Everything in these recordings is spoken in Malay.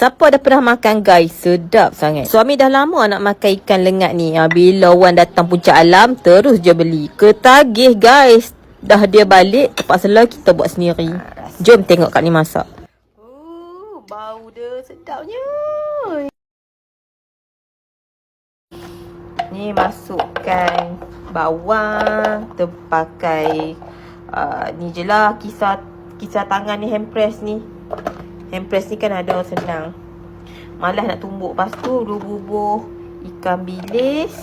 Siapa dah pernah makan guys? Sedap sangat. Suami dah lama nak makan ikan lengat ni. Bila Wan datang Puncak Alam, terus je beli. Ketagih guys. Dah dia balik, terpaksa lah kita buat sendiri. Jom tengok Kak ni masak. Bau dia sedapnya. Ni masukkan bawang. Kita pakai ni je lah kisar tangan ni, hand press ni. Hand press ni kan ada senang. Malas nak tumbuk. Lepas tu bubuh ikan bilis.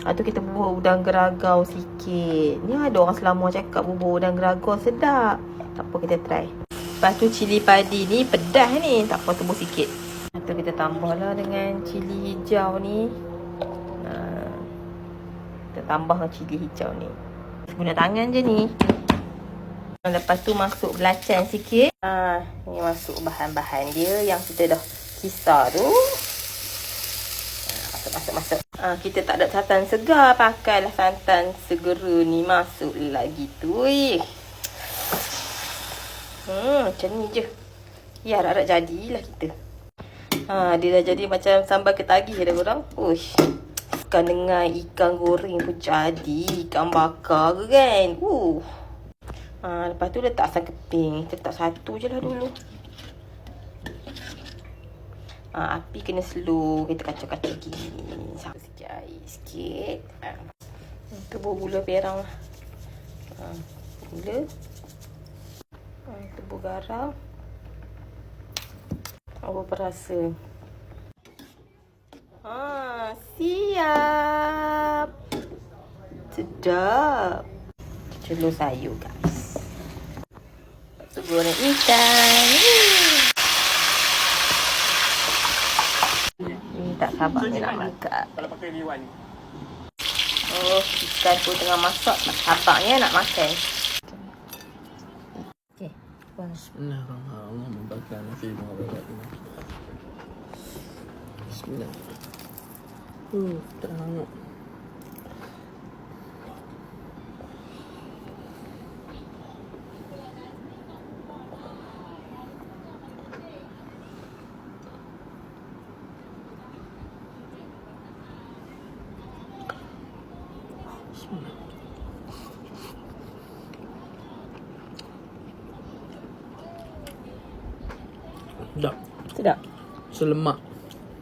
Lepas tu kita bubuh udang geragau sikit. Ni ada orang Selangor cakap bubuh udang geragau sedap. Tak apa, kita try. Lepas tu cili padi ni pedas ni. Tak apa, tumbuk sikit. Lepas tu kita tambah lah dengan cili hijau ni. Kita tambah dengan cili hijau ni. Guna tangan je ni. Lepas tu masuk belacan sikit. Ni masuk bahan-bahan dia yang kita dah kisar tu. Masuk. Kita tak ada santan segar. Pakailah santan segera ni. Masuk lagi tu. Macam ni je. Ya, harap jadilah kita. Dia dah jadi macam sambal ketagih dah korang. Uish. Ikan dengan ikan goreng pun jadi. Ikan bakar ke kan. Lepas tu letak asam keping. Letak satu je lah dulu. Api kena slow. Kita kacau-kacau gini. Sampai sikit air. Sikit. Tebur gula perang lah. Gula. Tebur garam. Apa perasa. Siap. Sedap. Celur sayur guys. Tu goreng ikan. Ni tak sabar ni nak makan. Kalau pakai riwan. Ikan tu tengah masak. Tak sabarnya nak makan. Okey. Bismillahirrahmanirrahim. Membakar nasi mengabat ini. Bismillah. Tak hangat. Sedap. Selemak.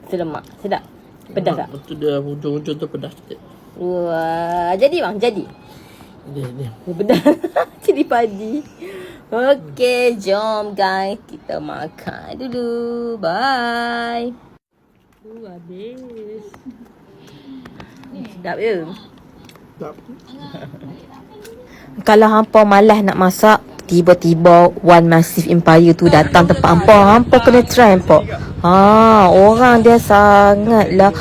Sedap. Pedas tak? Lepas tu dia hujung-hujung tu pedas sikit. Wah, jadi bang, jadi. Dia. Pedas. Cili padi. Okey, jom guys, kita makan dulu. Bye. Habis. Sedap ya? Sedap. Kalau hampa malas nak masak, tiba-tiba One Massive Empire tu datang tempat hampa kena try hampa. Orang dia sangatlah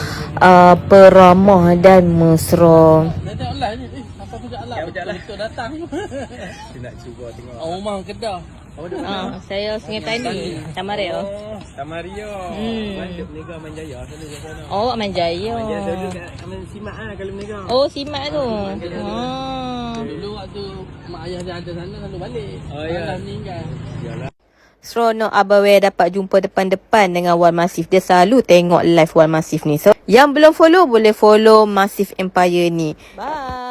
peramah dan mesra. Dia online ni. Apa Puncak Alam? Betul datang. Dia nak cuba tengok. Rumah Kedah. Saya Sungai Tani, Tamario. Tamario. Mana berniaga Manjaya selalu kat sana. Manjaya. Manjaya dulu kat Simat kalau berniaga. Simat tu. Dulu waktu mak ayah dia ada sana selalu balik. Dah meninggal. Yalah. Seronok Abang Wei dapat jumpa depan-depan dengan One Massive. Dia selalu tengok live One Massive ni. So, yang belum follow, boleh follow Massive Empire ni. Bye.